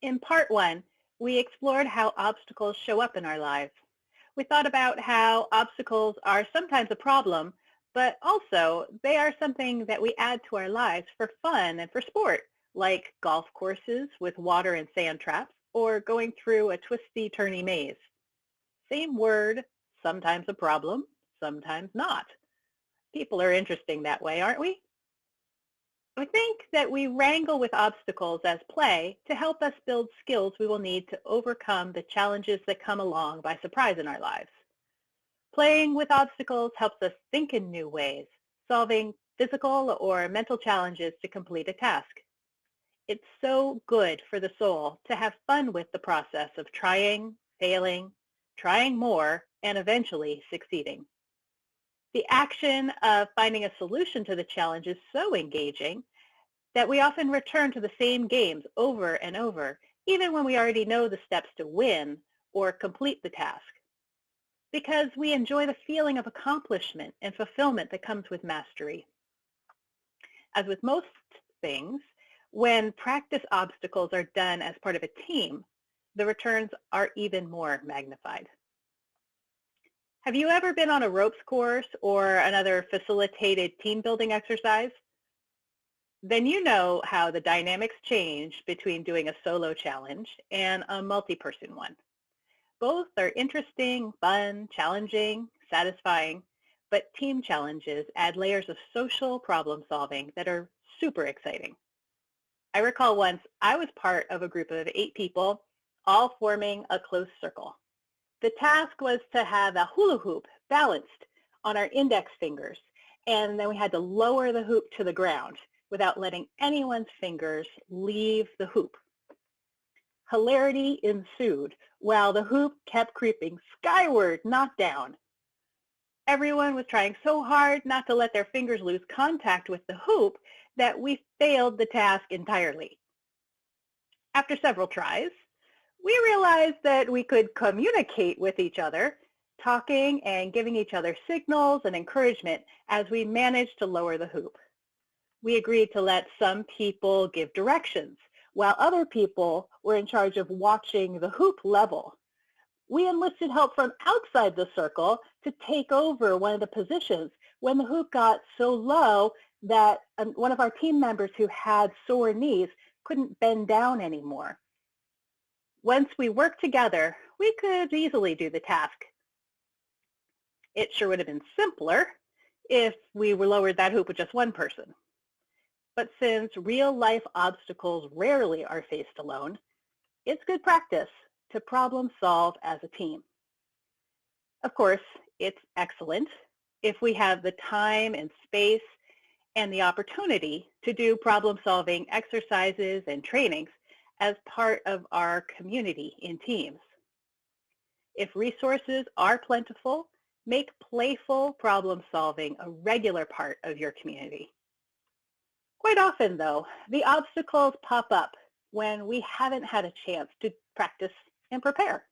In part one, we explored how obstacles show up in our lives. We thought about how obstacles are sometimes a problem, but also they are something that we add to our lives for fun and for sport, like golf courses with water and sand traps, or going through a twisty, turny maze. Same word, sometimes a problem, sometimes not. People are interesting that way, aren't we? I think that we wrangle with obstacles as play to help us build skills we will need to overcome the challenges that come along by surprise in our lives. Playing with obstacles helps us think in new ways, solving physical or mental challenges to complete a task. It's so good for the soul to have fun with the process of trying, failing, trying more, and eventually succeeding. The action of finding a solution to the challenge is so engaging that we often return to the same games over and over, even when we already know the steps to win or complete the task, because we enjoy the feeling of accomplishment and fulfillment that comes with mastery. As with most things, when practice obstacles are done as part of a team, the returns are even more magnified. Have you ever been on a ropes course or another facilitated team building exercise? Then you know how the dynamics change between doing a solo challenge and a multi-person one. Both are interesting, fun, challenging, satisfying, but team challenges add layers of social problem solving that are super exciting. I recall once I was part of a group of 8 people, all forming a close circle. The task was to have a hula hoop balanced on our index fingers, and then we had to lower the hoop to the ground without letting anyone's fingers leave the hoop. Hilarity ensued while the hoop kept creeping skyward, not down. Everyone was trying so hard not to let their fingers lose contact with the hoop that we failed the task entirely. After several tries, we realized that we could communicate with each other, talking and giving each other signals and encouragement as we managed to lower the hoop. We agreed to let some people give directions, while other people were in charge of watching the hoop level. We enlisted help from outside the circle to take over one of the positions when the hoop got so low that one of our team members who had sore knees couldn't bend down anymore. Once we worked together, we could easily do the task. It sure would have been simpler if we lowered that hoop with just one person. But since real-life obstacles rarely are faced alone, it's good practice to problem solve as a team. Of course, it's excellent if we have the time and space and the opportunity to do problem-solving exercises and trainings as part of our community in teams. If resources are plentiful, make playful problem-solving a regular part of your community. Quite often, though, the obstacles pop up when we haven't had a chance to practice and prepare.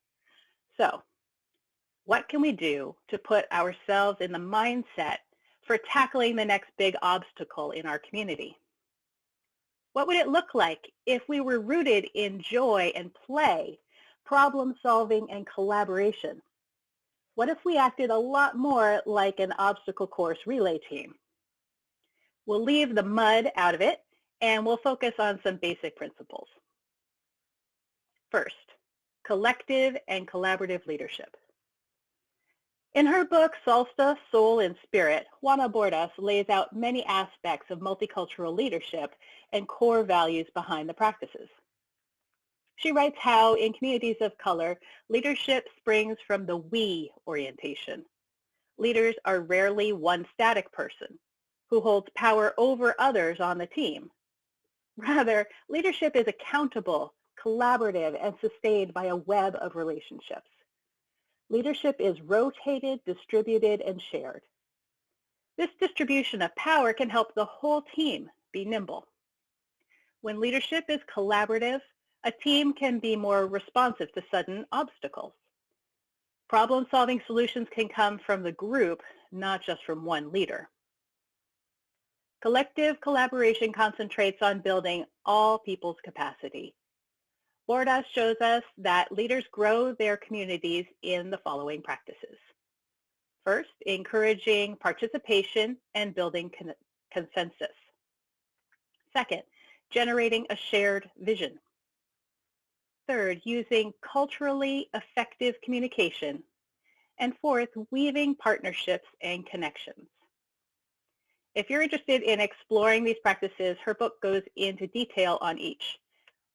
So, what can we do to put ourselves in the mindset for tackling the next big obstacle in our community? What would it look like if we were rooted in joy and play, problem solving and collaboration? What if we acted a lot more like an obstacle course relay team? We'll leave the mud out of it, and we'll focus on some basic principles. First, collective and collaborative leadership. In her book, Salsa, Soul, and Spirit, Juana Bordas lays out many aspects of multicultural leadership and core values behind the practices. She writes how in communities of color, leadership springs from the we orientation. Leaders are rarely one static person who holds power over others on the team. Rather, leadership is accountable, collaborative, and sustained by a web of relationships. Leadership is rotated, distributed, and shared. This distribution of power can help the whole team be nimble. When leadership is collaborative, a team can be more responsive to sudden obstacles. Problem-solving solutions can come from the group, not just from one leader. Collective collaboration concentrates on building all people's capacity. Bordas shows us that leaders grow their communities in the following practices. First, encouraging participation and building consensus. Second, generating a shared vision. Third, using culturally effective communication. And fourth, weaving partnerships and connections. If you're interested in exploring these practices, her book goes into detail on each.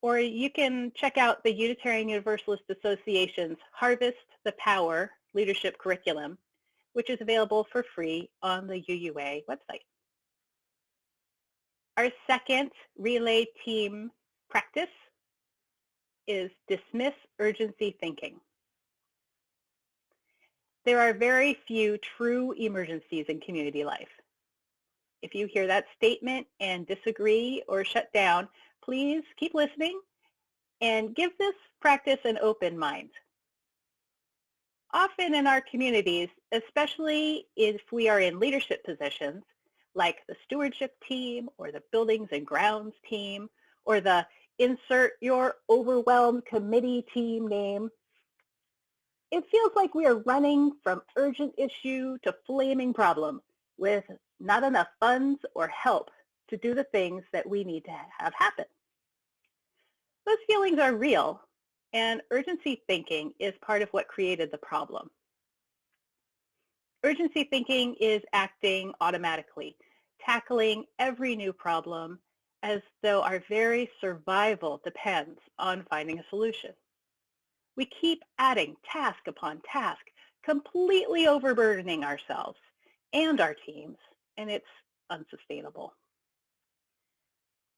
Or you can check out the Unitarian Universalist Association's Harvest the Power Leadership Curriculum, which is available for free on the UUA website. Our second relay team practice is dismiss urgency thinking. There are very few true emergencies in community life. If you hear that statement and disagree or shut down, please keep listening and give this practice an open mind. Often in our communities, especially if we are in leadership positions, like the stewardship team or the buildings and grounds team or the insert your overwhelmed committee team name, it feels like we are running from urgent issue to flaming problem with not enough funds or help to do the things that we need to have happen. Those feelings are real, and urgency thinking is part of what created the problem. Urgency thinking is acting automatically, tackling every new problem as though our very survival depends on finding a solution. We keep adding task upon task, completely overburdening ourselves and our teams, and it's unsustainable.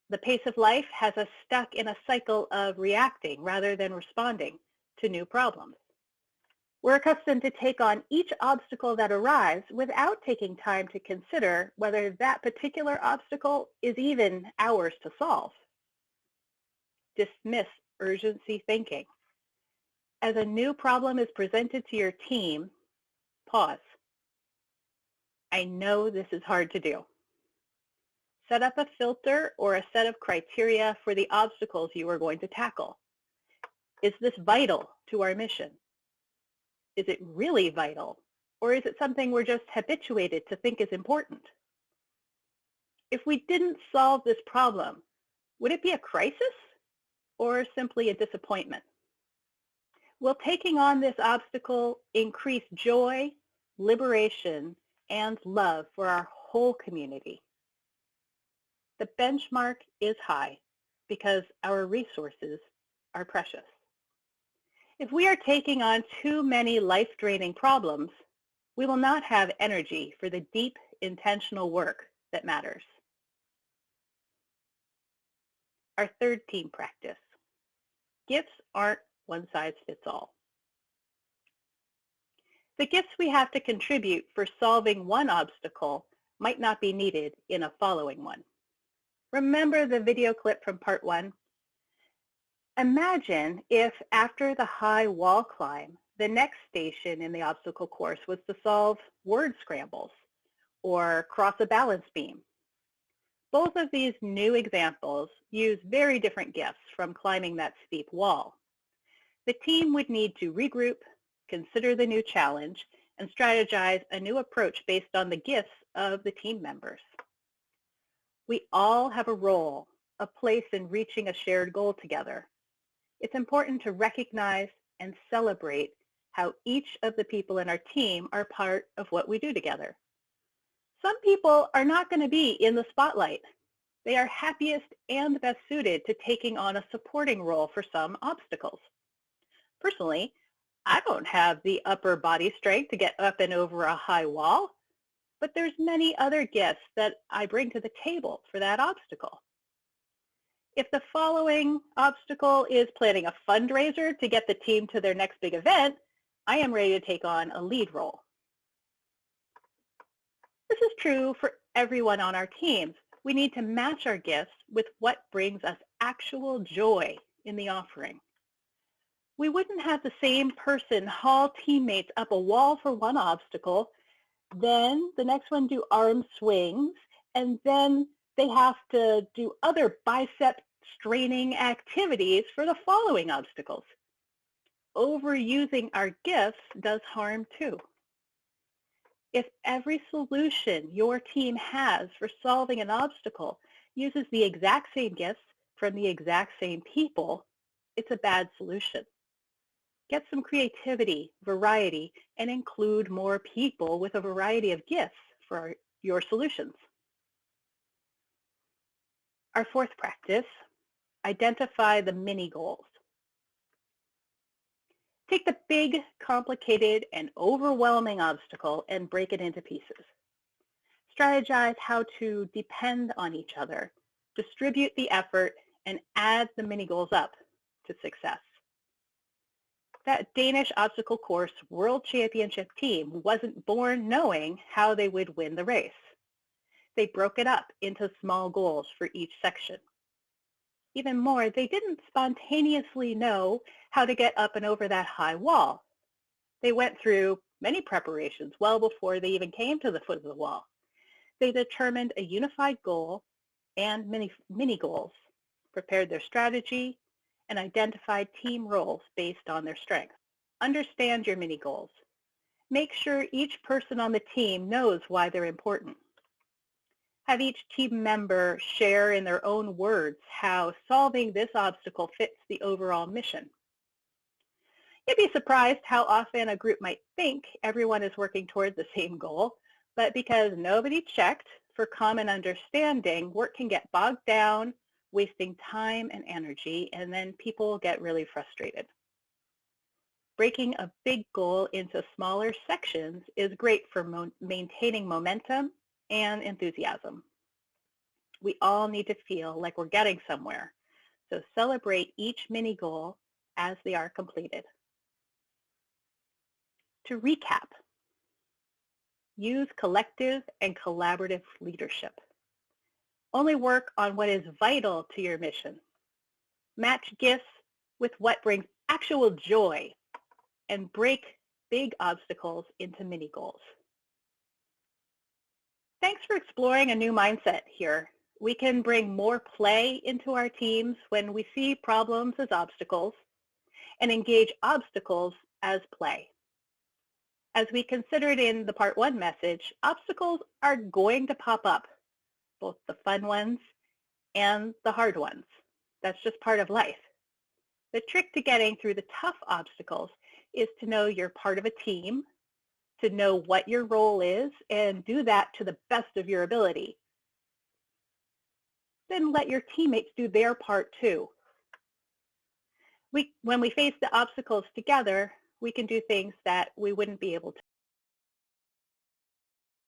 The pace of life has us stuck in a cycle of reacting rather than responding to new problems. We're accustomed to take on each obstacle that arrives without taking time to consider whether that particular obstacle is even ours to solve. Dismiss urgency thinking. As a new problem is presented to your team, pause. I know this is hard to do. Set up a filter or a set of criteria for the obstacles you are going to tackle. Is this vital to our mission? Is it really vital? Or is it something we're just habituated to think is important? If we didn't solve this problem, would it be a crisis or simply a disappointment? Will taking on this obstacle increase joy, liberation, and love for our whole community? The benchmark is high because our resources are precious. If we are taking on too many life-draining problems, we will not have energy for the deep, intentional work that matters. Our third team practice. Gifts aren't one size fits all. The gifts we have to contribute for solving one obstacle might not be needed in a following one. Remember the video clip from part 1? Imagine if after the high wall climb, the next station in the obstacle course was to solve word scrambles or cross a balance beam. Both of these new examples use very different gifts from climbing that steep wall. The team would need to regroup, consider the new challenge, and strategize a new approach based on the gifts of the team members. We all have a role, a place in reaching a shared goal together. It's important to recognize and celebrate how each of the people in our team are part of what we do together. Some people are not going to be in the spotlight. They are happiest and best suited to taking on a supporting role for some obstacles. Personally, I don't have the upper body strength to get up and over a high wall, but there's many other gifts that I bring to the table for that obstacle. If the following obstacle is planning a fundraiser to get the team to their next big event, I am ready to take on a lead role. This is true for everyone on our teams. We need to match our gifts with what brings us actual joy in the offering. We wouldn't have the same person haul teammates up a wall for one obstacle, then the next one do arm swings, and then they have to do other bicep straining activities for the following obstacles. Overusing our gifts does harm too. If every solution your team has for solving an obstacle uses the exact same gifts from the exact same people, it's a bad solution. Get some creativity, variety, and include more people with a variety of gifts for your solutions. Our fourth practice, identify the mini goals. Take the big, complicated, and overwhelming obstacle and break it into pieces. Strategize how to depend on each other, distribute the effort, and add the mini goals up to success. That Danish obstacle course world championship team wasn't born knowing how they would win the race. They broke it up into small goals for each section. Even more, they didn't spontaneously know how to get up and over that high wall. They went through many preparations well before they even came to the foot of the wall. They determined a unified goal and mini goals, prepared their strategy, and identified team roles based on their strengths. Understand your mini goals. Make sure each person on the team knows why they're important. Have each team member share in their own words how solving this obstacle fits the overall mission. You'd be surprised how often a group might think everyone is working towards the same goal, but because nobody checked for common understanding, work can get bogged down, wasting time and energy, and then people get really frustrated. Breaking a big goal into smaller sections is great for maintaining momentum and enthusiasm. We all need to feel like we're getting somewhere, so celebrate each mini goal as they are completed. To recap, use collective and collaborative leadership. Only work on what is vital to your mission. Match gifts with what brings actual joy, and break big obstacles into mini goals. Thanks for exploring a new mindset here. We can bring more play into our teams when we see problems as obstacles and engage obstacles as play. As we considered in the part 1 message, obstacles are going to pop up, both the fun ones and the hard ones. That's just part of life. The trick to getting through the tough obstacles is to know you're part of a team, to know what your role is, and do that to the best of your ability. Then let your teammates do their part too. When we face the obstacles together, we can do things that we wouldn't be able to